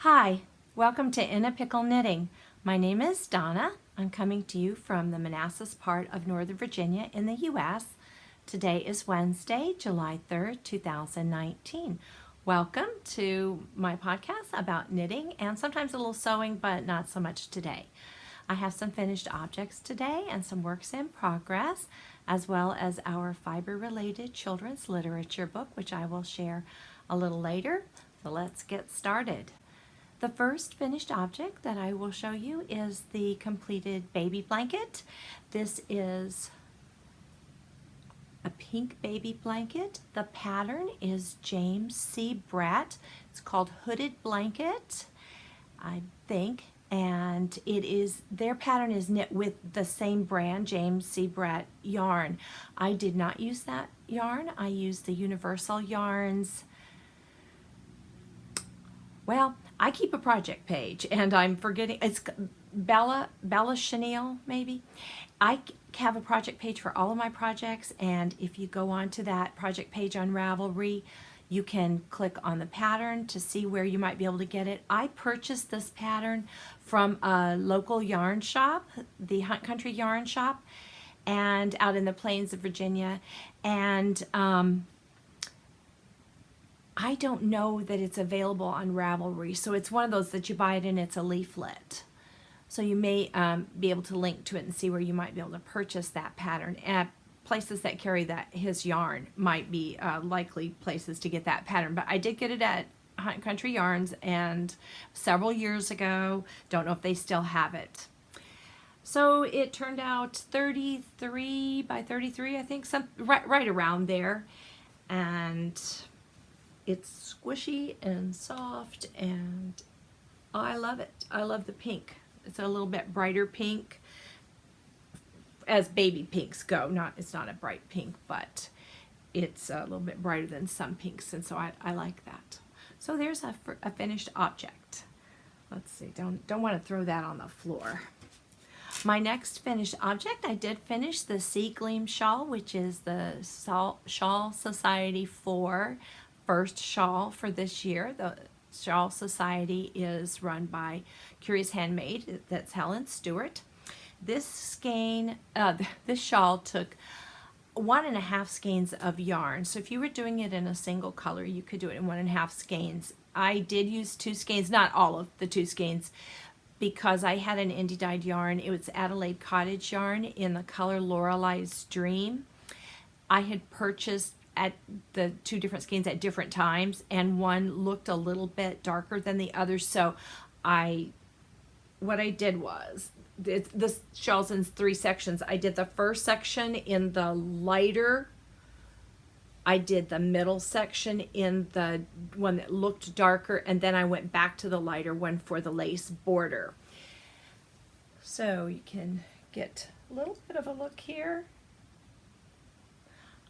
Hi, welcome to In a Pickle Knitting. My name is Donna. I'm coming to you from the Manassas part of Northern Virginia in the U.S. Today is Wednesday, July 3rd, 2019. Welcome to my podcast about knitting and sometimes a little sewing, but not so much today. I have some finished objects today and some works in progress, as well as our fiber-related children's literature book, which I will share a little later. So let's get started. The first finished object that I will show you is the completed baby blanket. This is a pink baby blanket. The pattern is James C. Bratt. It's called Hooded Blanket, I think, and their pattern is knit with the same brand, James C. Bratt yarn. I did not use that yarn. I used the Universal Yarns. Well, I keep a project page, and I'm forgetting, it's Bella Chenille, maybe. I have a project page for all of my projects, and if you go on to that project page on Ravelry, you can click on the pattern to see where you might be able to get it. I purchased this pattern from a local yarn shop, the Hunt Country Yarn Shop, and out in the plains of Virginia, and I don't know that it's available on Ravelry, so it's one of those that you buy it and it's a leaflet. So you may be able to link to it and see where you might be able to purchase that pattern. And places that carry his yarn might be likely places to get that pattern. But I did get it at Hunt Country Yarns and several years ago. Don't know if they still have it. So it turned out 33 by 33, I think, right around there. And it's squishy and soft, and I love it. I love the pink. It's a little bit brighter pink, as baby pinks go. It's not a bright pink, but it's a little bit brighter than some pinks, and so I like that. So there's a finished object. Let's see. Don't want to throw that on the floor. My next finished object, I did finish the Sea Gleam Shawl, which is the Shawl Society 4 first shawl for this year. The Shawl Society is run by Curious Handmade. That's Helen Stewart. This skein, this shawl took 1.5 skeins of yarn. So if you were doing it in a single color, you could do it in 1.5 skeins. I did use 2 skeins, not all of the 2 skeins, because I had an indie dyed yarn. It was Adelaide Cottage yarn in the color Lorelei's Dream. I had purchased at the 2 different skeins at different times, and one looked a little bit darker than the other. So what I did was, this shawl's in 3 sections. I did the first section in the lighter. I did the middle section in the one that looked darker, and then I went back to the lighter one for the lace border. So you can get a little bit of a look here.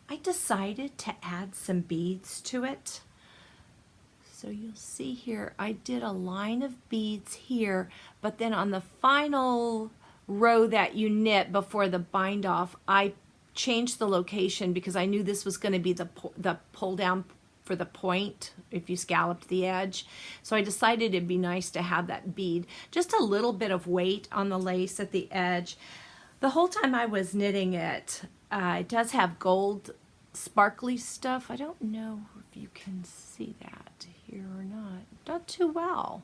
I decided to add some beads to it. So you'll see here, I did a line of beads here, but then on the final row that you knit before the bind off, I changed the location because I knew this was going to be the pull down for the point if you scalloped the edge. So I decided it'd be nice to have that bead, just a little bit of weight on the lace at the edge. The whole time I was knitting it, it does have gold sparkly stuff. I don't know if you can see that here or not too well.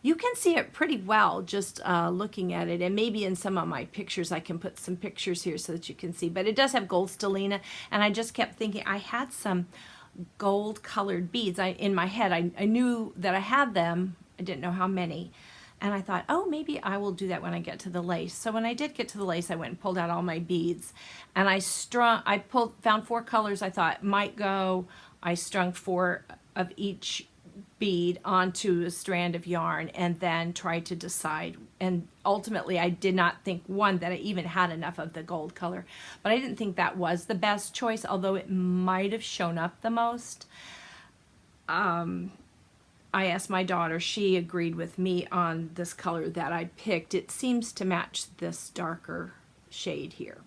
You can see it pretty well just looking at it, and maybe in some of my pictures I can put some pictures here so that you can see, but it does have gold stellina, and I just kept thinking I had some gold colored beads. In my head I knew that I had them. I didn't know how many. And I thought, oh, maybe I will do that when I get to the lace. So when I did get to the lace, I went and pulled out all my beads. And I found 4 colors I thought might go. I strung 4 of each bead onto a strand of yarn and then tried to decide. And ultimately, I did not think, one, that I even had enough of the gold color. But I didn't think that was the best choice, although it might have shown up the most. I asked my daughter, she agreed with me on this color that I picked. It seems to match this darker shade here.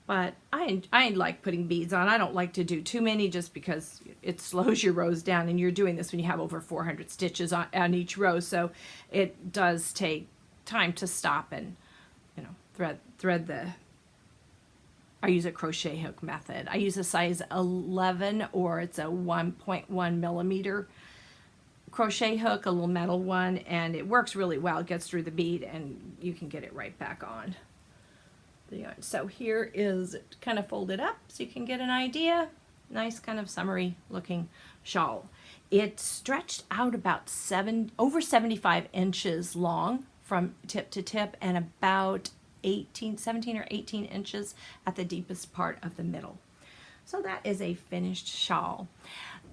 But I like putting beads on. I don't like to do too many just because it slows your rows down, and you're doing this when you have over 400 stitches on each row, so it does take time to stop and, you know, thread the, I use a crochet hook method. I use a size 11, or it's a 1.1 millimeter crochet hook, a little metal one, and it works really well. It gets through the bead and you can get it right back on. So here is kind of folded up so you can get an idea. Nice kind of summery looking shawl. It stretched out about over 75 inches long from tip to tip, and about 17 or 18 inches at the deepest part of the middle. So that is a finished shawl.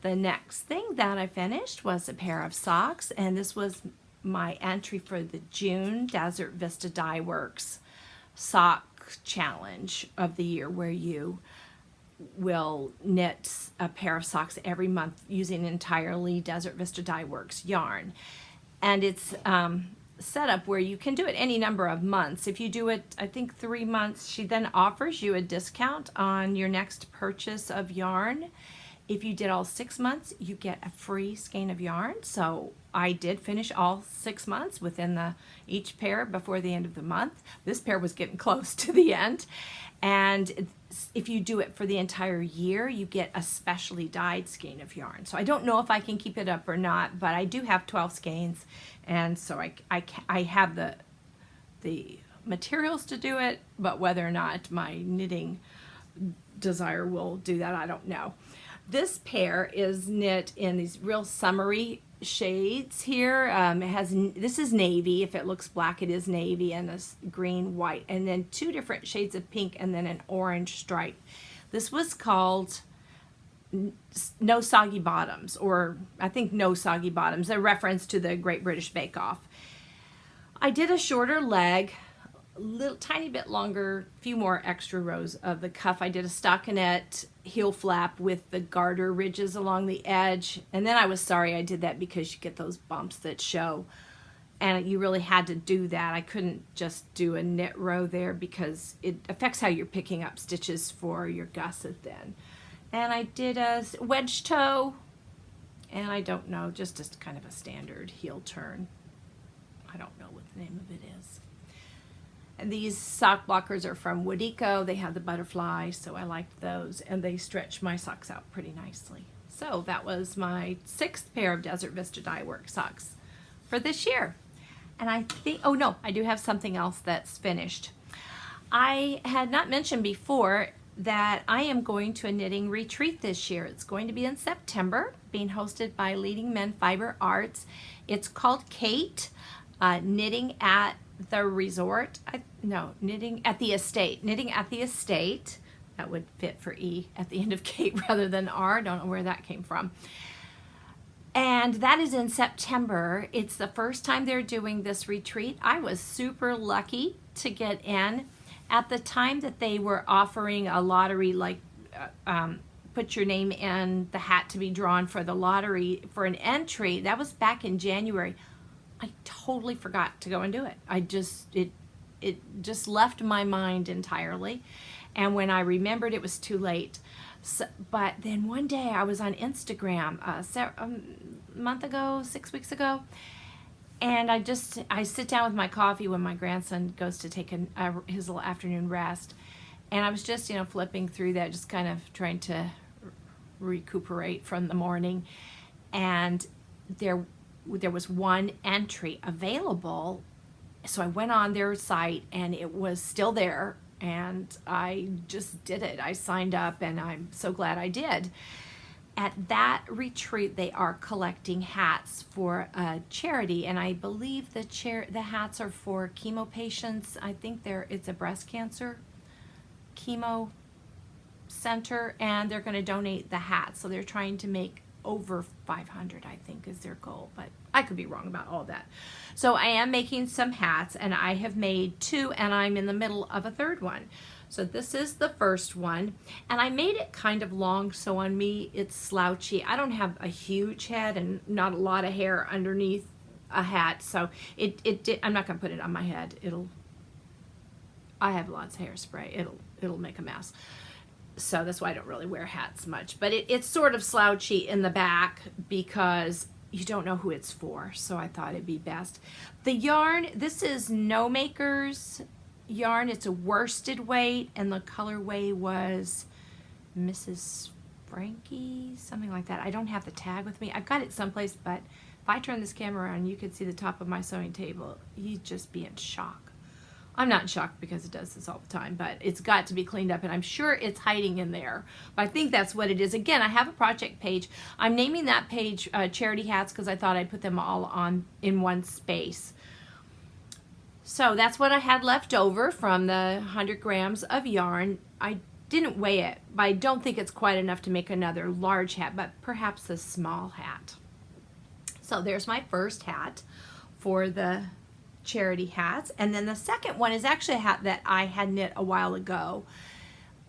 The next thing that I finished was a pair of socks, and this was my entry for the June Desert Vista Dyeworks sock challenge of the year, where you will knit a pair of socks every month using entirely Desert Vista Dyeworks yarn. And it's set up where you can do it any number of months. If you do it, I think 3 months, she then offers you a discount on your next purchase of yarn. If you did all 6 months, you get a free skein of yarn. So I did finish all 6 months within each pair before the end of the month. This pair was getting close to the end. And if you do it for the entire year, you get a specially dyed skein of yarn. So I don't know if I can keep it up or not, but I do have 12 skeins. And so I have the materials to do it, but whether or not my knitting desire will do that, I don't know. This pair is knit in these real summery shades here. This is navy. If it looks black, it is navy, and this green, white, and then 2 different shades of pink, and then an orange stripe. This was called No Soggy Bottoms, or I think No Soggy Bottoms, a reference to the Great British Bake Off. I did a shorter leg, little tiny bit longer, few more extra rows of the cuff. I did a stockinette heel flap with the garter ridges along the edge, and then I was sorry I did that because you get those bumps that show, and you really had to do that. I couldn't just do a knit row there because it affects how you're picking up stitches for your gusset then. And I did a wedge toe, and I don't know, just kind of a standard heel turn. I don't know what the name of it is. And these sock blockers are from Wood Eco. They have the butterfly, so I liked those, and they stretch my socks out pretty nicely. So that was my 6th pair of Desert Vista Dyeworks socks for this year. And I think, oh no, I do have something else that's finished. I had not mentioned before that I am going to a knitting retreat this year. It's going to be in September, being hosted by Leading Men Fiber Arts. It's called Kate, Knitting at the Resort. Knitting at the Estate. Knitting at the Estate. That would fit for E at the end of Kate rather than R. Don't know where that came from. And that is in September. It's the first time they're doing this retreat. I was super lucky to get in. At the time that they were offering a lottery, like put your name in the hat to be drawn for the lottery for an entry, that was back in January. I totally forgot to go and do it. It just left my mind entirely. And when I remembered, it was too late. So, but then one day I was on Instagram a month ago, 6 weeks ago, and I sit down with my coffee when my grandson goes to take his little afternoon rest, and I was just flipping through that, just kind of trying to recuperate from the morning, and there was one entry available, so I went on their site and it was still there, and I just did it. I signed up, and I'm so glad I did. At that retreat, they are collecting hats for a charity, and I believe the hats are for chemo patients. I think it's a breast cancer chemo center, and they're going to donate the hats. So they're trying to make over 500, I think, is their goal, but I could be wrong about all that. So I am making some hats, and I have made 2, and I'm in the middle of a 3rd one. So this is the first one, and I made it kind of long, so on me it's slouchy. I don't have a huge head and not a lot of hair underneath a hat, so I'm not going to put it on my head. I have lots of hairspray. It'll make a mess. So that's why I don't really wear hats much. But it's sort of slouchy in the back because you don't know who it's for. So I thought it'd be best. The yarn, this is GnomeAcres yarn. It's a worsted weight, and the colorway was Mrs. Franky, something like that. I don't have the tag with me. I've got it someplace, but if I turn this camera on, you could see the top of my sewing table. You'd just be in shock. I'm not in shock because it does this all the time, but it's got to be cleaned up, and I'm sure it's hiding in there. But I think that's what it is. Again, I have a project page. I'm naming that page Charity Hats because I thought I'd put them all on in one space. So that's what I had left over from the 100 grams of yarn. I didn't weigh it, but I don't think it's quite enough to make another large hat, but perhaps a small hat. So there's my first hat for the charity hats. And then the second one is actually a hat that I had knit a while ago.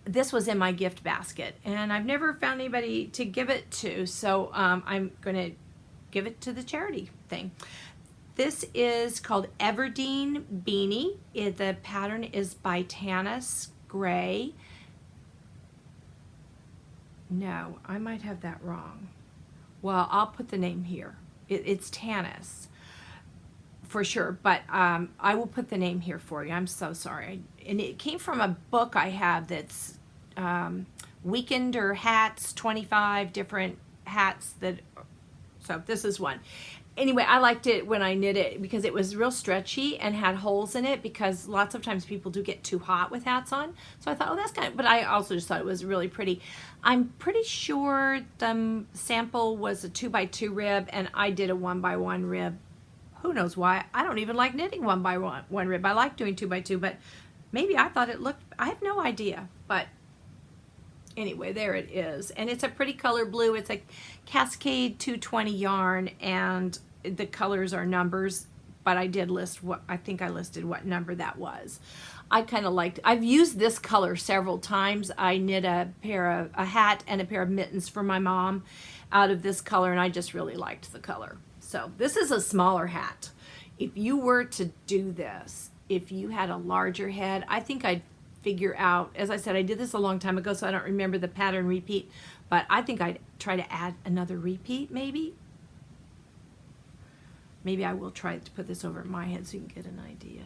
This was in my gift basket, and I've never found anybody to give it to, so I'm going to give it to the charity thing. This is called Everdeen Beanie. The pattern is by Tanis Gray. No, I might have that wrong. Well, I'll put the name here. It's Tanis for sure, but I will put the name here for you. I'm so sorry. And it came from a book I have that's Weekender hats, 25 different hats that, so this is one. Anyway, I liked it when I knit it because it was real stretchy and had holes in it, because lots of times people do get too hot with hats on. So I thought, oh, that's kind of, but I also just thought it was really pretty. I'm pretty sure the sample was a 2x2 rib, and I did a 1x1 rib. Who knows why? I don't even like knitting 1x1 rib. I like doing 2x2, but maybe I thought it looked, I have no idea. But anyway, there it is. And it's a pretty color blue. It's a Cascade 220 yarn, and the colors are numbers, but I did list what, I think I listed what number that was. I kind of liked, I've used this color several times. I knit a hat and a pair of mittens for my mom out of this color, and I just really liked the color. So this is a smaller hat. If you were to do this, if you had a larger head, I think I'd figure out, as I said, I did this a long time ago, so I don't remember the pattern repeat, but I think I'd try to add another repeat, maybe. Maybe I will try to put this over my head so you can get an idea.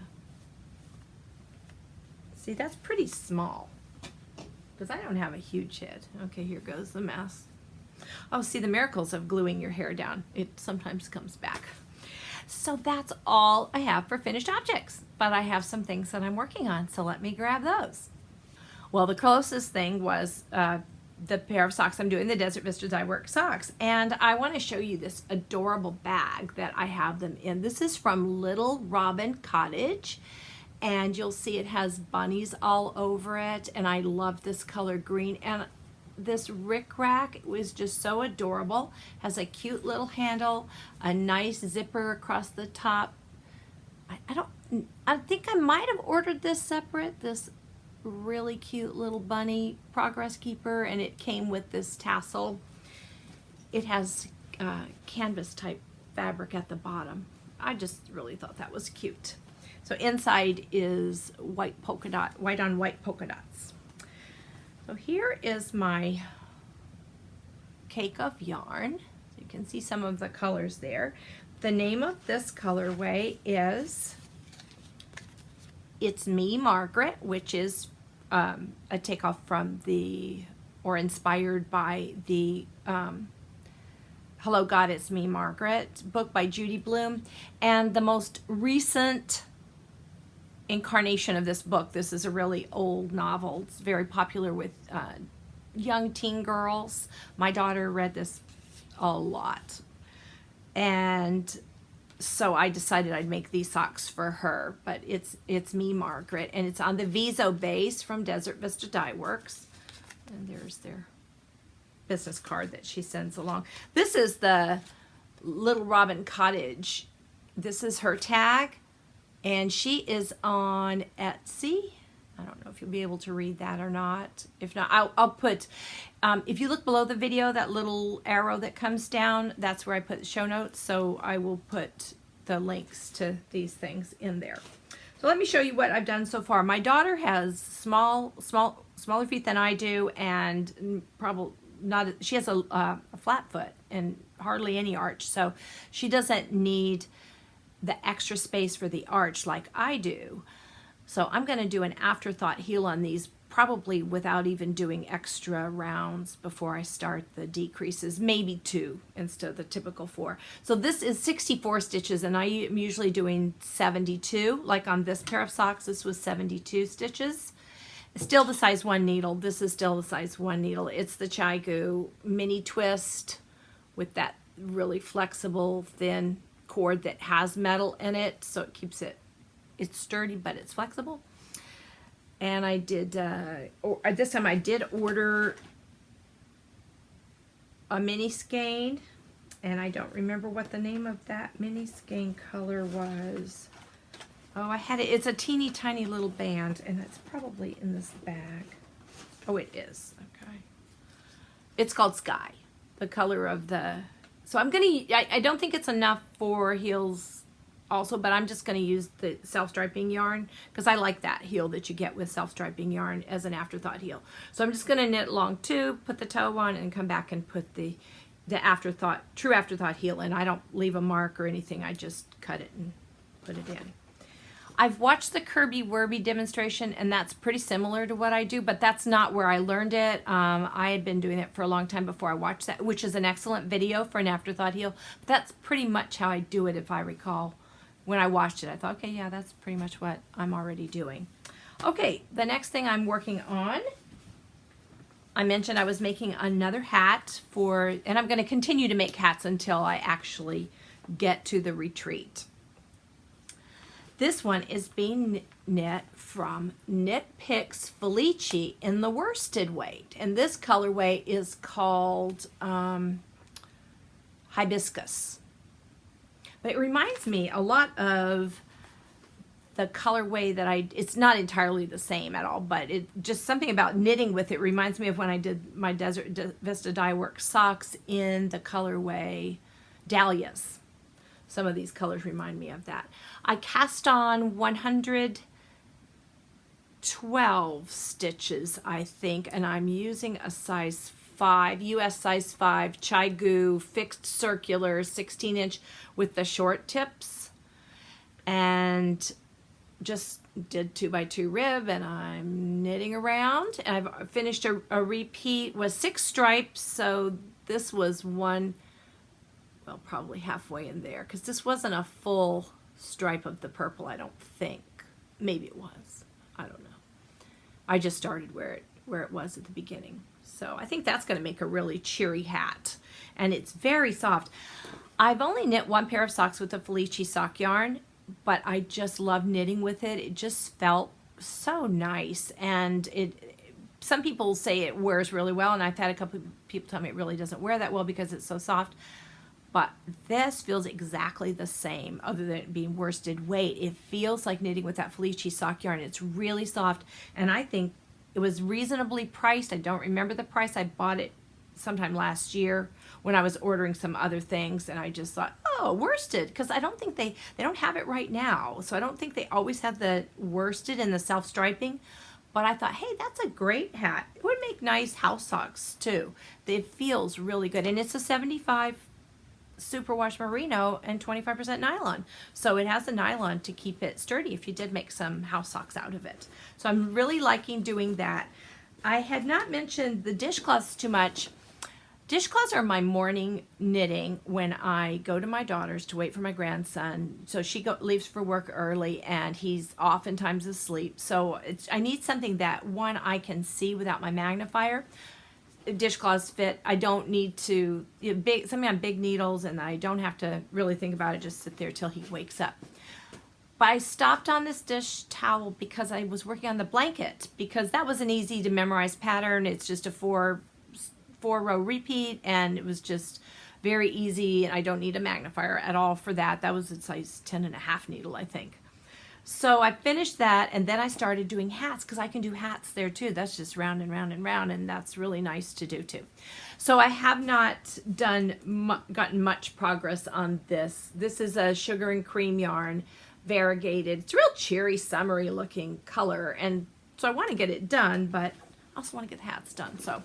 See, that's pretty small, because I don't have a huge head. Okay, here goes the mess. Oh, see, the miracles of gluing your hair down. It sometimes comes back. So that's all I have for finished objects, but I have some things that I'm working on, so let me grab those. Well, the closest thing was the pair of socks I'm doing, the Desert Vista Dyeworks socks, and I want to show you this adorable bag that I have them in. This is from Little Robin Cottage, and you'll see it has bunnies all over it, and I love this color green, and this rickrack was just so adorable. Has a cute little handle, a nice zipper across the top. I think I might have ordered this separate, this really cute little bunny progress keeper, and it came with this tassel. It has canvas type fabric at the bottom. I just really thought that was cute. So inside is white polka dot, white on white polka dots. So here is my cake of yarn. So you can see some of the colors there. The name of this colorway is It's Me, Margaret, which is a takeoff from or inspired by the Hello God, It's Me, Margaret book by Judy Blume. And the most recent incarnation of this book, this is a really old novel. It's very popular with young teen girls. My daughter read this a lot, and so I decided I'd make these socks for her. But it's Me, Margaret, and it's on the Viso base from Desert Vista Dyeworks, and there's their business card that she sends along. This is the Little Robin Cottage. This is her tag. And she is on Etsy. I don't know if you'll be able to read that or not. If not, I'll put, if you look below the video, that little arrow that comes down, that's where I put the show notes. So I will put the links to these things in there. So So let me show you what I've done so far. My daughter has smaller feet than I do, and probably not. She has a flat foot and hardly any arch, so she doesn't need the extra space for the arch like I do. So I'm going to do an afterthought heel on these, probably without even doing extra rounds before I start the decreases, maybe 2 instead of the typical 4. So this is 64 stitches, and I am usually doing 72. Like on this pair of socks, this was 72 stitches. Still the size 1 needle. This is still the size 1 needle. It's the Chai-Gu mini twist with that really flexible thin cord that has metal in it, so it keeps it, it's sturdy but it's flexible. And I did, this time I did order a mini skein, and I don't remember what the name of that mini skein color was. Oh, I had it, it's a teeny tiny little band, and it's probably in this bag. Oh, it is, okay. It's called Sky, the color of the, so I'm gonna, I don't think it's enough for heels also, but I'm just going to use the self-striping yarn because I like that heel that you get with self-striping yarn as an afterthought heel. So I'm just going to knit along 2, put the toe on, and come back and put the afterthought, true afterthought heel in. I don't leave a mark or anything. I just cut it and put it in. I've watched the Kirby Werby demonstration, and that's pretty similar to what I do, but that's not where I learned it. I had been doing it for a long time before I watched that, which is an excellent video for an afterthought heel. But that's pretty much how I do it, if I recall. When I watched it, I thought, okay, yeah, that's pretty much what I'm already doing. Okay, the next thing I'm working on, I mentioned I was making another hat for, and I'm going to continue to make hats until I actually get to the retreat. This one is being knit from Knit Picks Felici in the worsted weight, and this colorway is called Hibiscus. But it reminds me a lot of the colorway that it's not entirely the same at all, but it just something about knitting with it reminds me of when I did my Vista Dyeworks socks in the colorway Dahlias. Some of these colors remind me of that. I cast on 112 stitches, I think, and I'm using a size 5, US size 5 Chai-Gu fixed circular 16-inch with the short tips, and just did 2x2 rib, and I'm knitting around, and I've finished a repeat with 6 stripes. So this was one, well, probably halfway in there, because this wasn't a full stripe of the purple, I don't think. Maybe it was, I don't know. I just started where it was at the beginning. So I think that's going to make a really cheery hat, and it's very soft. I've only knit 1 pair of socks with the Felici sock yarn, but I just love knitting with it. It just felt so nice, and some people say it wears really well, and I've had a couple of people tell me it really doesn't wear that well because it's so soft. But this feels exactly the same, other than it being worsted weight. It feels like knitting with that Felici sock yarn. It's really soft, and I think it was reasonably priced. I don't remember the price. I bought it sometime last year when I was ordering some other things, and I just thought, oh, worsted, because I don't think they don't have it right now. So I don't think they always have the worsted and the self-striping. But I thought, hey, that's a great hat. It would make nice house socks too. It feels really good, and it's a 75 superwash merino and 25% nylon, so it has the nylon to keep it sturdy if you did make some house socks out of it. So I'm really liking doing that. I had not mentioned the dishcloths too much. Dishcloths are my morning knitting when I go to my daughter's to wait for my grandson. So she leaves for work early, and he's oftentimes asleep. So I need something that, one, I can see without my magnifier. Dishcloths fit. I don't need to, something on big needles, and I don't have to really think about it, just sit there till he wakes up. But I stopped on this dish towel because I was working on the blanket, because that was an easy to memorize pattern. It's just a four row repeat, and it was just very easy, and I don't need a magnifier at all for that. That was a size 10.5 needle, I think. So I finished that, and then I started doing hats, because I can do hats there too. That's just round and round and round, and that's really nice to do too. So I have not gotten much progress on this. This is a sugar and cream yarn, variegated. It's a real cheery, summery looking color, and so I want to get it done, but I also want to get the hats done. So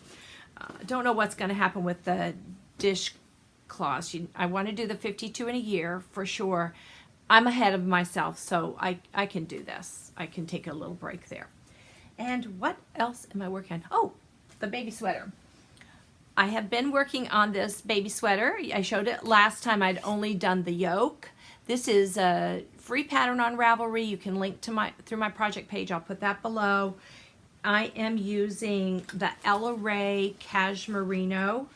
don't know what's going to happen with the dishcloths. I want to do the 52 in a year for sure. I'm ahead of myself, so I can do this. I can take a little break there. And what else am I working on? Oh, the baby sweater. I have been working on this baby sweater. I showed it last time. I'd only done the yoke. This is a free pattern on Ravelry. You can link to through my project page. I'll put that below. I am using the Ella Ray Cashmereno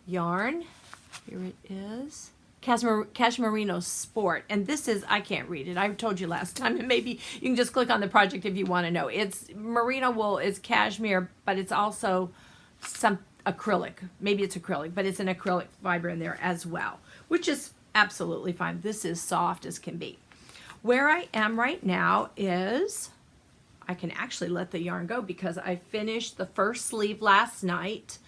yarn. Here it is. Cashmereno Sport. And this is, I can't read it. I told you last time, and maybe you can just click on the project if you want to know. It's merino wool, it's cashmere, but it's also some acrylic. Maybe it's acrylic, but it's an acrylic fiber in there as well, which is absolutely fine. This is soft as can be. Where I am right now is, I can actually let the yarn go because I finished the first sleeve last night.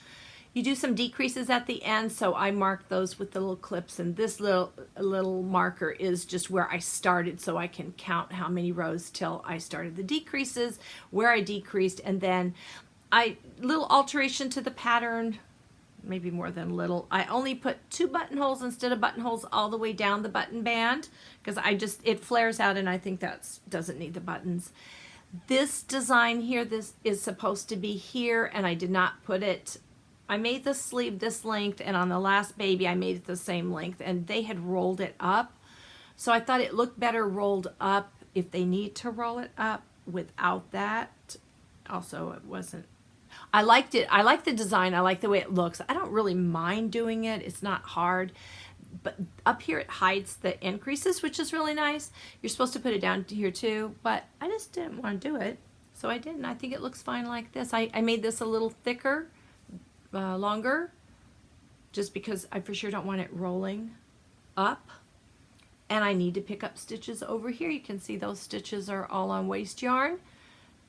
You do some decreases at the end, so I mark those with the little clips, and this little marker is just where I started, so I can count how many rows till I started the decreases, where I decreased, and then little alteration to the pattern, maybe more than little. I only put 2 buttonholes instead of buttonholes all the way down the button band because it flares out, and I think that doesn't need the buttons. This design here, this is supposed to be here, and I did not put it. I made the sleeve this length, and on the last baby I made it the same length, and they had rolled it up. So I thought it looked better rolled up if they need to roll it up without that. Also, it wasn't, I liked it. I like the design. I like the way it looks. I don't really mind doing it. It's not hard. But up here it hides the increases, which is really nice. You're supposed to put it down here too, but I just didn't want to do it. So I didn't. I think it looks fine like this. I made this a little thicker. Longer, just because I for sure don't want it rolling up, and I need to pick up stitches over here. You can see those stitches are all on waste yarn.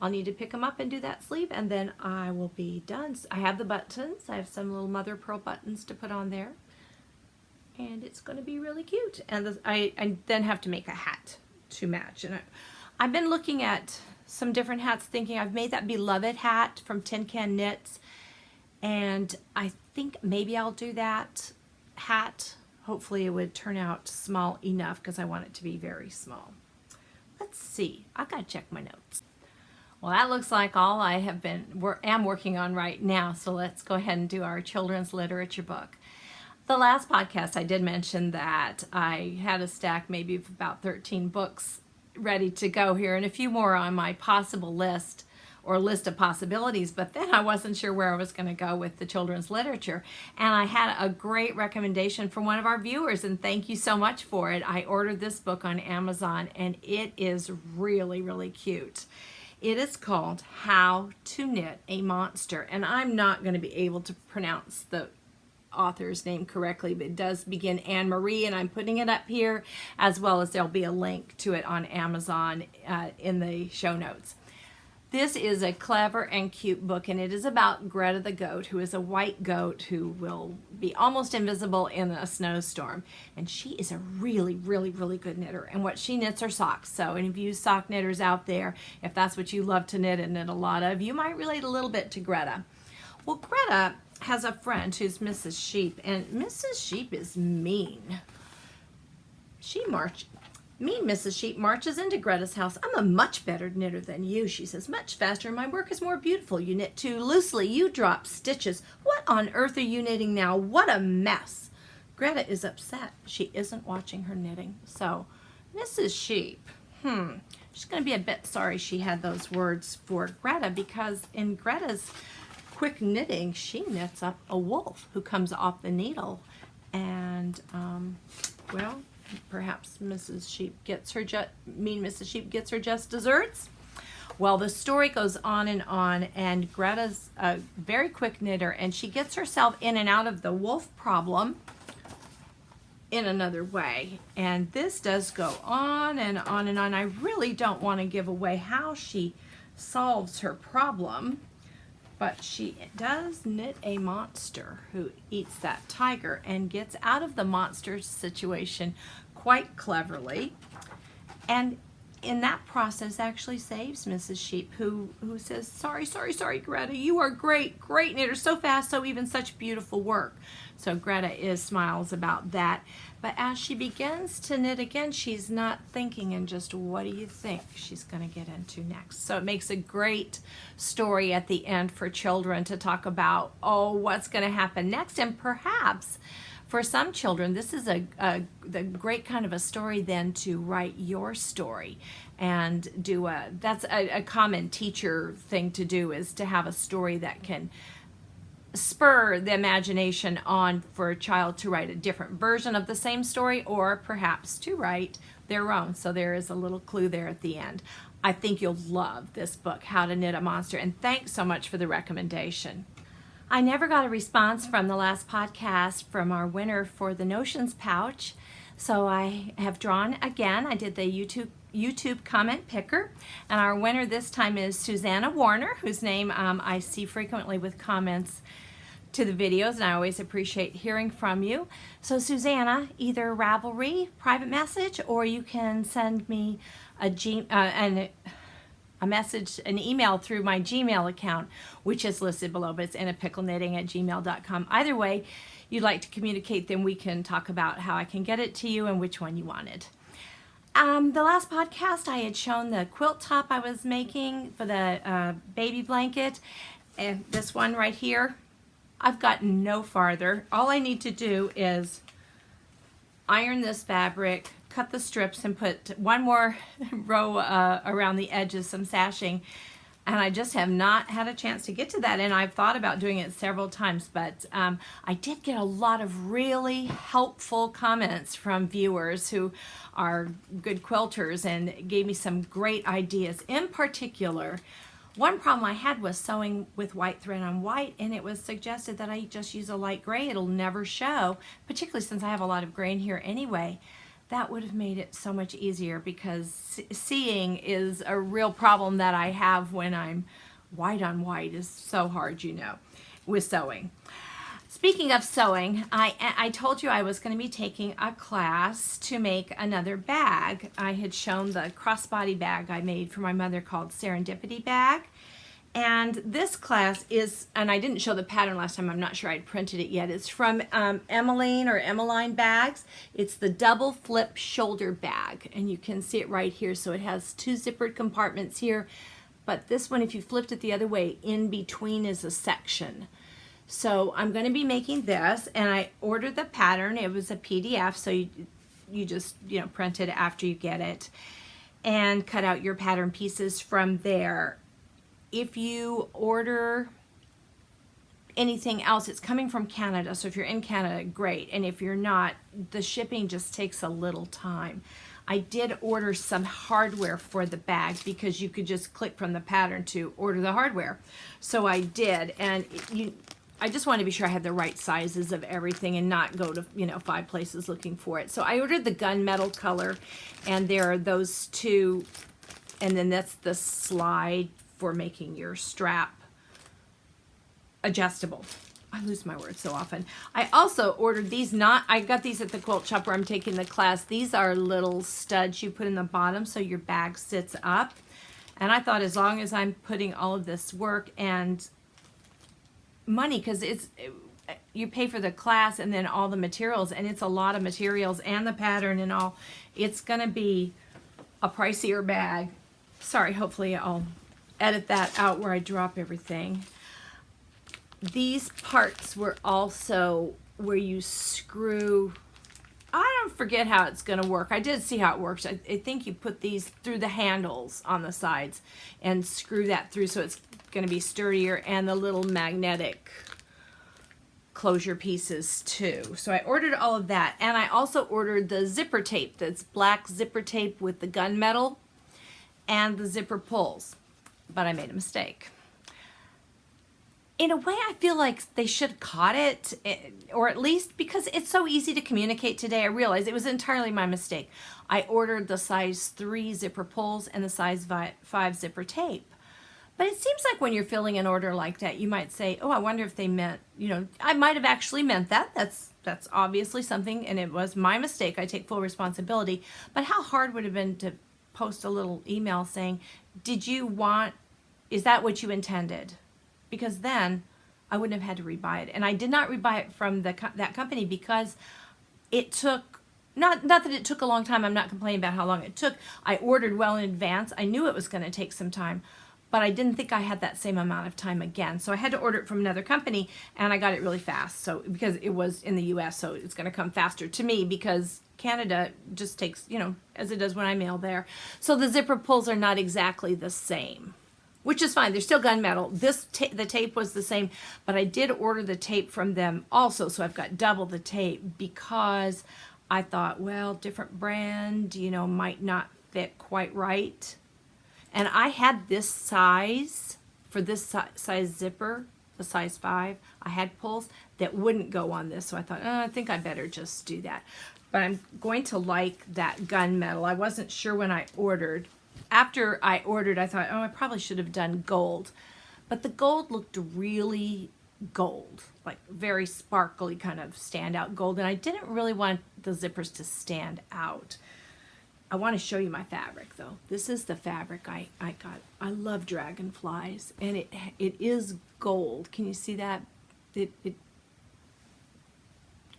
I'll need to pick them up and do that sleeve, and then I will be done. I have the buttons. I have some little mother of pearl buttons to put on there, and it's going to be really cute. And I then have to make a hat to match, and I've been looking at some different hats, thinking I've made that beloved hat from Tin Can Knits. And I think maybe I'll do that hat. Hopefully it would turn out small enough because I want it to be very small. Let's see. I gotta check my notes. Well, that looks like all I am working on right now. So let's go ahead and do our children's literature book. The last podcast I did mention that I had a stack maybe of about 13 books ready to go here, and a few more on my possible list, or list of possibilities, but then I wasn't sure where I was going to go with the children's literature. And I had a great recommendation from one of our viewers, and thank you so much for it. I ordered this book on Amazon, and it is really, really cute. It is called How to Knit a Monster, and I'm not going to be able to pronounce the author's name correctly, but it does begin Anne Marie, and I'm putting it up here, as well as there'll be a link to it on Amazon in the show notes. This is a clever and cute book, and it is about Greta the goat, who is a white goat who will be almost invisible in a snowstorm. And she is a really, really, really good knitter. And what she knits are socks. So any of you sock knitters out there, if that's what you love to knit and knit a lot of, you might relate a little bit to Greta. Well, Greta has a friend who's Mrs. Sheep, and Mrs. Sheep is mean. Mean Mrs. Sheep marches into Greta's house. I'm a much better knitter than you, she says. Much faster. My work is more beautiful. You knit too loosely. You drop stitches. What on earth are you knitting now? What a mess. Greta is upset. She isn't watching her knitting. So, Mrs. Sheep, she's going to be a bit sorry she had those words for Greta, because in Greta's quick knitting, she knits up a wolf who comes off the needle. And, well, perhaps Mrs. Sheep gets her mean Mrs. Sheep gets her just desserts. Well, the story goes on, and Greta's a very quick knitter, and she gets herself in and out of the wolf problem in another way. And this does go on and on and on. I really don't want to give away how she solves her problem, but she does knit a monster who eats that tiger and gets out of the monster situation quite cleverly. And in that process actually saves Mrs. Sheep, who says, sorry, Greta, you are great knitter, so fast, so even, such beautiful work. So Greta smiles about that. But as she begins to knit again, she's not thinking in just what do you think she's going to get into next. So it makes a great story at the end for children to talk about, oh, what's going to happen next. And perhaps for some children, this is the great kind of a story then to write your story and do that's a common teacher thing to do, is to have a story that can spur the imagination on for a child to write a different version of the same story, or perhaps to write their own. So there is a little clue there at the end. I think you'll love this book, How to Knit a Monster, and thanks so much for the recommendation. I never got a response from the last podcast from our winner for the Notions pouch, so I have drawn again. I did the YouTube comment picker, and our winner this time is Susanna Warner, whose name I see frequently with comments to the videos, and I always appreciate hearing from you. So Susanna, either Ravelry private message, or you can send me a message, an email through my Gmail account, which is listed below, but it's inapickleknitting@gmail.com. Either way you'd like to communicate, then we can talk about how I can get it to you and which one you wanted. The last podcast I had shown the quilt top I was making for the baby blanket, and this one right here. I've gotten no farther. All I need to do is iron this fabric, cut the strips, and put one more row around the edges, some sashing, and I just have not had a chance to get to that, and I've thought about doing it several times, but I did get a lot of really helpful comments from viewers who are good quilters and gave me some great ideas. In particular, one problem I had was sewing with white thread on white, and it was suggested that I just use a light gray. It'll never show, particularly since I have a lot of gray in here anyway. That would have made it so much easier, because seeing is a real problem that I have when I'm white on white. Is so hard, you know, with sewing. Speaking of sewing, I told you I was going to be taking a class to make another bag. I had shown the crossbody bag I made for my mother called Serendipity Bag. And this class is, and I didn't show the pattern last time, I'm not sure I'd printed it yet. It's from Emmeline Bags. It's the double flip shoulder bag, and you can see it right here. So it has two zippered compartments here, but this one, if you flipped it the other way, in between is a section. So I'm going to be making this, and I ordered the pattern. It was a PDF, so you just, you know, print it after you get it and cut out your pattern pieces from there. If you order anything else, it's coming from Canada, so if you're in Canada, great, and if you're not, the shipping just takes a little time. I did order some hardware for the bag, because you could just click from the pattern to order the hardware, so I did. And I just wanted to be sure I had the right sizes of everything and not go to, you know, 5 places looking for it. So I ordered the gunmetal color, and there are those two, and then that's the slide for making your strap adjustable. I lose my words so often. I also ordered these, I got these at the quilt shop where I'm taking the class. These are little studs you put in the bottom so your bag sits up. And I thought, as long as I'm putting all of this work and money, because you pay for the class and then all the materials, and it's a lot of materials and the pattern and all, it's gonna be a pricier bag. Sorry, hopefully I'll edit that out where I drop everything. These parts were also where you screw, I don't forget how it's going to work. I did see how it works. I think you put these through the handles on the sides and screw that through, so it's going to be sturdier, and the little magnetic closure pieces too. So I ordered all of that, and I also ordered the zipper tape. That's black zipper tape with the gunmetal and the zipper pulls. But I made a mistake. In a way, I feel like they should have caught it, or at least, because it's so easy to communicate today, I realized it was entirely my mistake. I ordered the size 3 zipper pulls and the size 5 zipper tape. But it seems like when you're filling an order like that, you might say, oh, I wonder if they meant, you know, I might have actually meant that. That's obviously something, and it was my mistake. I take full responsibility. But how hard would it have been to post a little email saying, is that what you intended? Because then I wouldn't have had to rebuy it. And I did not rebuy it from that company because it took, not that it took a long time. I'm not complaining about how long it took. I ordered well in advance. I knew it was going to take some time, but I didn't think I had that same amount of time again. So I had to order it from another company, and I got it really fast. So because it was in the US, so it's going to come faster to me because Canada just takes, as it does when I mail there. So the zipper pulls are not exactly the same, which is fine. They're still gunmetal. The tape was the same, but I did order the tape from them also, so I've got double the tape because I thought, well, different brand, might not fit quite right. And I had this size, for this size zipper, the size 5, I had pulls that wouldn't go on this, so I thought, I think I better just do that. But I'm going to like that gunmetal. I wasn't sure when I ordered. After I ordered, I thought, I probably should have done gold. But the gold looked really gold, like very sparkly kind of standout gold. And I didn't really want the zippers to stand out. I want to show you my fabric though. This is the fabric I got. I love dragonflies, and it is gold. Can you see that? It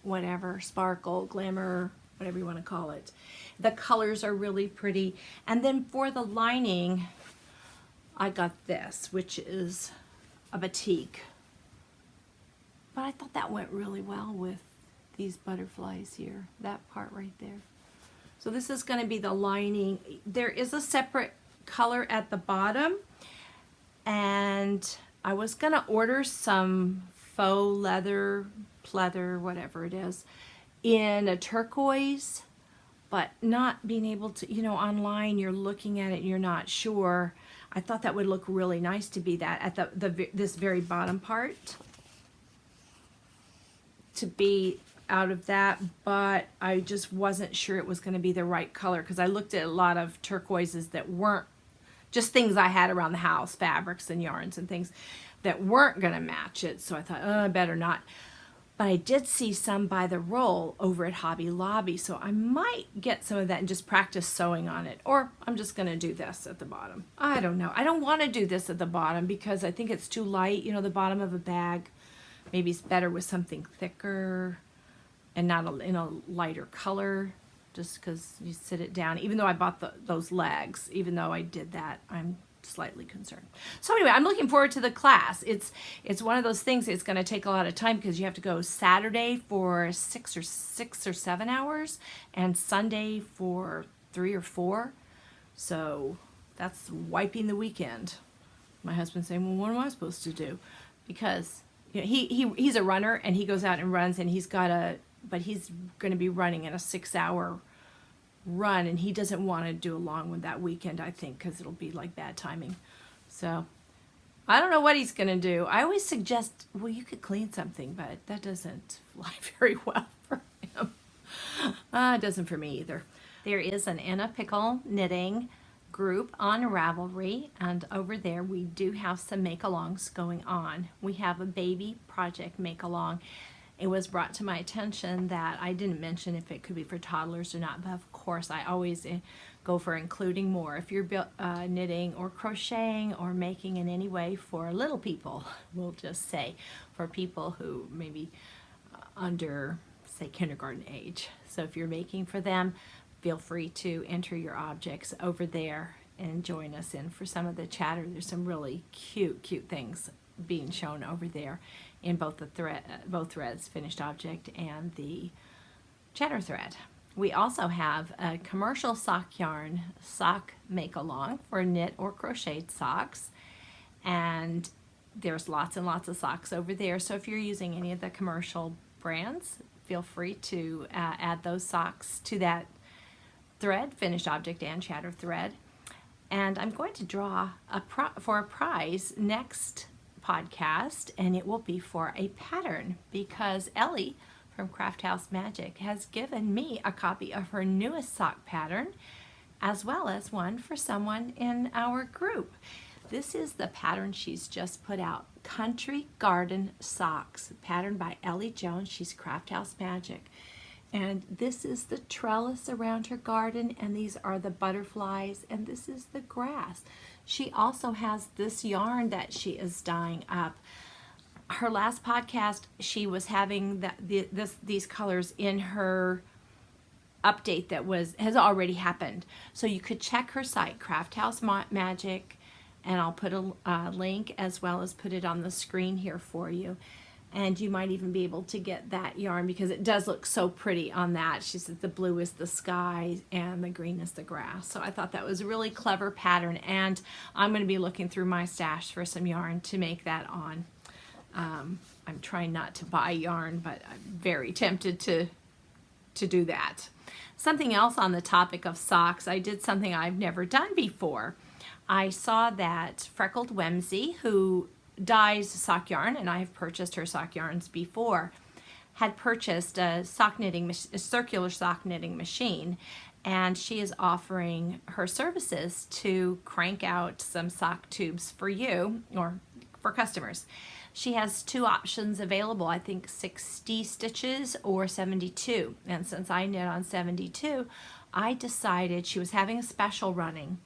whatever, sparkle, glamour, whatever you want to call it. The colors are really pretty. And then for the lining, I got this, which is a batik. But I thought that went really well with these butterflies here, that part right there. So this is going to be the lining. There is a separate color at the bottom, and I was going to order some faux leather, pleather, whatever it is, in a turquoise, but not being able to, online you're looking at it and you're not sure. I thought that would look really nice to be that at this very bottom part, to be out of that, but I just wasn't sure it was going to be the right color because I looked at a lot of turquoises that weren't just things I had around the house, fabrics and yarns and things that weren't going to match it. So I thought, I better not. But I did see some by the roll over at Hobby Lobby, so I might get some of that and just practice sewing on it. Or I'm just going to do this at the bottom. I don't know. I don't want to do this at the bottom because I think it's too light. The bottom of a bag maybe it's better with something thicker and not in a lighter color, just because you sit it down. Even though I bought those legs, even though I did that, I'm slightly concerned. So anyway, I'm looking forward to the class. It's one of those things that's going to take a lot of time because you have to go Saturday for 6 or 7 hours and Sunday for 3 or 4. So that's wiping the weekend. My husband's saying, well, what am I supposed to do? Because he's a runner and he goes out and runs, and he's going to be running in a 6-hour run, and he doesn't want to do a long one that weekend, I think, because it'll be like bad timing. So I don't know what he's going to do. I always suggest, well, you could clean something, but that doesn't fly very well for him. It doesn't for me either. There is an Inapickleknitting group on Ravelry, and over there we do have some make-alongs going on. We have a baby project make-along. It was brought to my attention that I didn't mention if it could be for toddlers or not, but of course I always go for including more. If you're knitting or crocheting or making in any way for little people, we'll just say, for people who maybe under, say, kindergarten age. So if you're making for them, feel free to enter your objects over there and join us in for some of the chatter. There's some really cute things being shown over there in both both threads, finished object and the chatter thread. We also have a commercial sock yarn sock make-along for knit or crocheted socks, and there's lots and lots of socks over there. So if you're using any of the commercial brands, feel free to add those socks to that thread, finished object and chatter thread. And I'm going to draw for a prize next podcast, and it will be for a pattern because Ellie from Craft House Magic has given me a copy of her newest sock pattern, as well as one for someone in our group. This is the pattern she's just put out, Country Garden Socks, patterned by Ellie Jones. She's Craft House Magic. And this is the trellis around her garden, and these are the butterflies, and this is the grass. She also has this yarn that she is dyeing up. Her last podcast, she was having these colors in her update that has already happened. So you could check her site, Craft House Magic, and I'll put a link as well as put it on the screen here for you. And you might even be able to get that yarn because it does look so pretty on that. She said the blue is the sky and the green is the grass. So I thought that was a really clever pattern, and I'm going to be looking through my stash for some yarn to make that on. I'm trying not to buy yarn, but I'm very tempted to do that. Something else on the topic of socks, I did something I've never done before. I saw that Freckled Whimsy, who dyes sock yarn, and I've purchased her sock yarns before, had purchased a circular sock knitting machine, and she is offering her services to crank out some sock tubes for you or for customers. She has two options available, I think 60 stitches or 72, and since I knit on 72, I decided she was having a special running.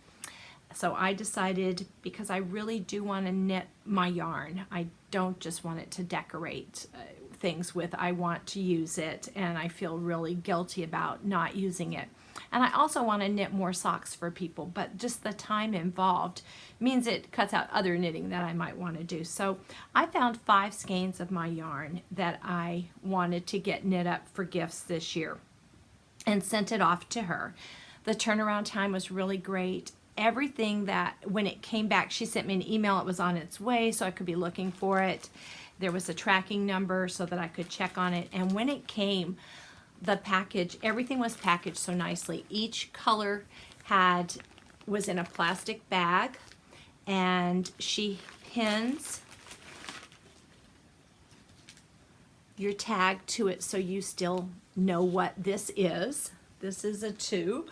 So I decided, because I really do want to knit my yarn, I don't just want it to decorate things with, I want to use it, and I feel really guilty about not using it. And I also want to knit more socks for people, but just the time involved means it cuts out other knitting that I might want to do. So I found 5 skeins of my yarn that I wanted to get knit up for gifts this year and sent it off to her. The turnaround time was really great. Everything that, when it came back, she sent me an email, it was on its way, so I could be looking for it. There was a tracking number so that I could check on it. And when it came, the package, everything was packaged so nicely. Each color was in a plastic bag, and she pins your tag to it so you still know what this is. This is a tube.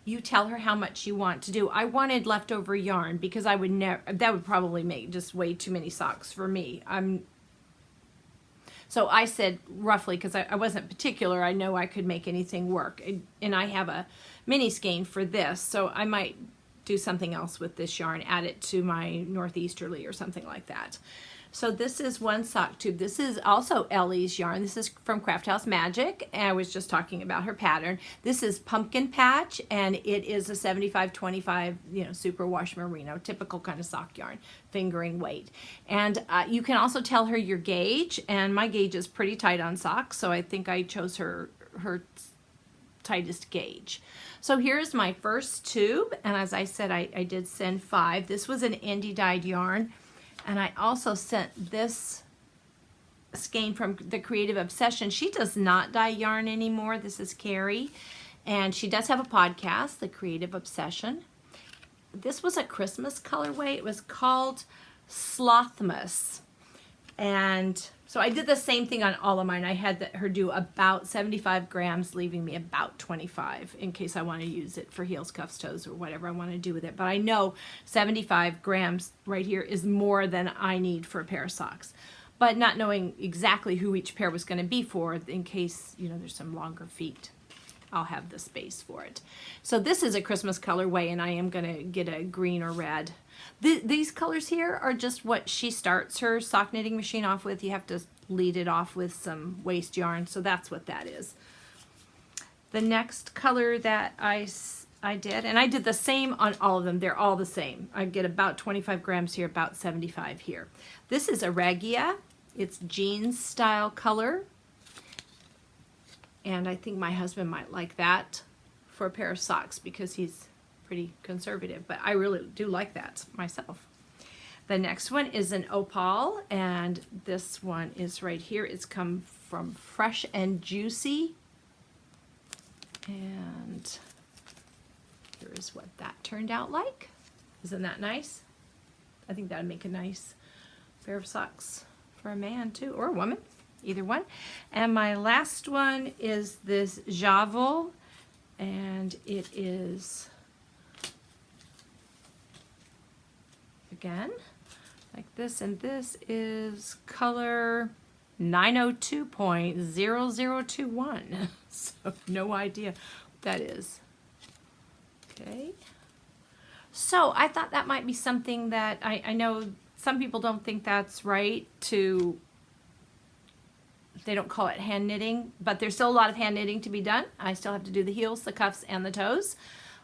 You tell her how much you want to do. I wanted leftover yarn because I would never, that would probably make just way too many socks for me. So I said roughly, because I wasn't particular, I know I could make anything work. And I have a mini skein for this, so I might do something else with this yarn, add it to my northeasterly or something like that. So this is one sock tube. This is also Ellie's yarn. This is from Craft House Magic, and I was just talking about her pattern. This is Pumpkin Patch, and it is a 75-25, superwash merino, typical kind of sock yarn, fingering weight. And you can also tell her your gauge, and my gauge is pretty tight on socks, so I think I chose her tightest gauge. So here's my first tube, and as I said, I did send 5. This was an indie dyed yarn. And I also sent this skein from the Creative Obsession. She does not dye yarn anymore. This is Carrie. And she does have a podcast, The Creative Obsession. This was a Christmas colorway. It was called Slothmas. And so I did the same thing on all of mine. I had her do about 75 grams, leaving me about 25 in case I want to use it for heels, cuffs, toes, or whatever I want to do with it. But I know 75 grams right here is more than I need for a pair of socks. But not knowing exactly who each pair was going to be for, in case, there's some longer feet, I'll have the space for it. So this is a Christmas colorway, and I am going to get a green or red. These colors here are just what she starts her sock knitting machine off with. You have to lead it off with some waste yarn, so that's what that is. The next color that I did, and I did the same on all of them. They're all the same. I get about 25 grams here, about 75 here. This is a Regia. It's jeans style color. And I think my husband might like that for a pair of socks because he's pretty conservative, but I really do like that myself. The next one is an opal, and this one is right here. It's come from Fresh and Juicy. And here is what that turned out like. Isn't that nice? I think that would make a nice pair of socks for a man too, or a woman, either one. And my last one is this Javel, and it is, again, like this, and this is color 902.0021. So no idea what that is. Okay. So I thought that might be something that I know some people don't think that's right to, they don't call it hand knitting, but there's still a lot of hand knitting to be done. I still have to do the heels, the cuffs, and the toes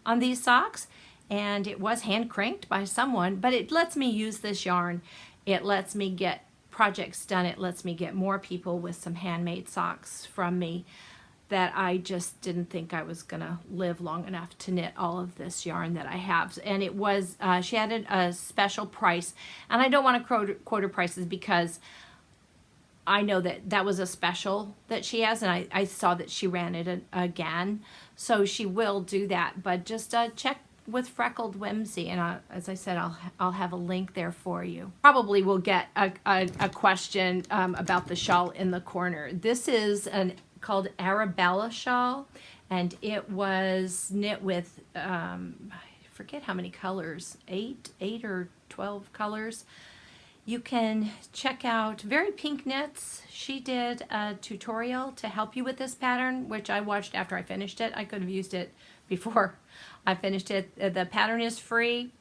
on these socks. And it was hand cranked by someone, but it lets me use this yarn. It lets me get projects done. It lets me get more people with some handmade socks from me that I just didn't think I was gonna live long enough to knit all of this yarn that I have. And it was, she added a special price, and I don't want to quote her prices because I know that that was a special that she has, and I saw that she ran it again. So she will do that, but just check with Freckled Whimsy, and as I said, I'll have a link there for you. Probably will get a question about the shawl in the corner. This is called Arabella shawl, and it was knit with I forget how many colors, 8 or 12 colors. You can check out Very Pink Knits. She did a tutorial to help you with this pattern, which I watched after I finished it. I could have used it before I finished it. The pattern is free.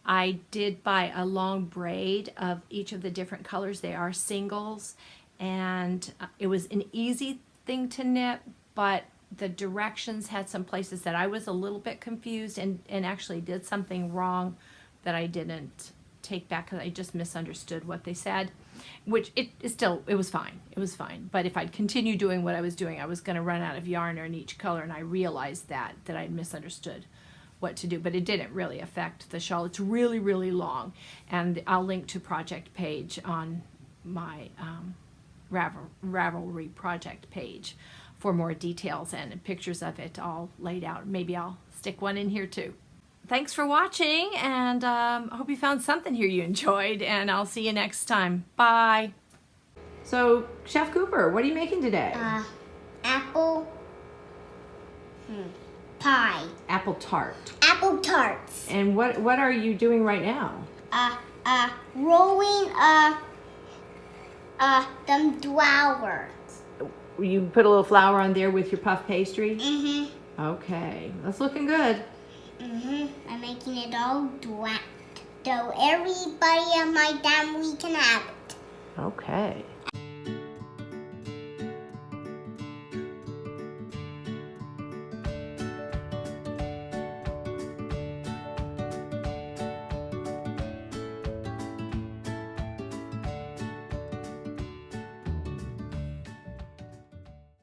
I did buy a long braid of each of the different colors. They are singles, and it was an easy thing to knit, but the directions had some places that I was a little bit confused and actually did something wrong that I didn't take back because I just misunderstood what they said, which it was fine. It was fine. But if I'd continue doing what I was doing, I was going to run out of yarn in each color, and I realized that I'd misunderstood what to do, but it didn't really affect the shawl. It's really, really long, and I'll link to project page on my Ravelry project page for more details and pictures of it all laid out. Maybe I'll stick one in here too. Thanks for watching, and I hope you found something here you enjoyed, and I'll see you next time. Bye. So, Chef Cooper, what are you making today? Apple pie. Apple tart. Apple tarts. And what are you doing right now? Rolling them Dyeworks. You put a little flour on there with your puff pastry? Mm-hmm. Okay, that's looking good. Mm-hmm. I'm making it all so everybody in my family can have it. Okay.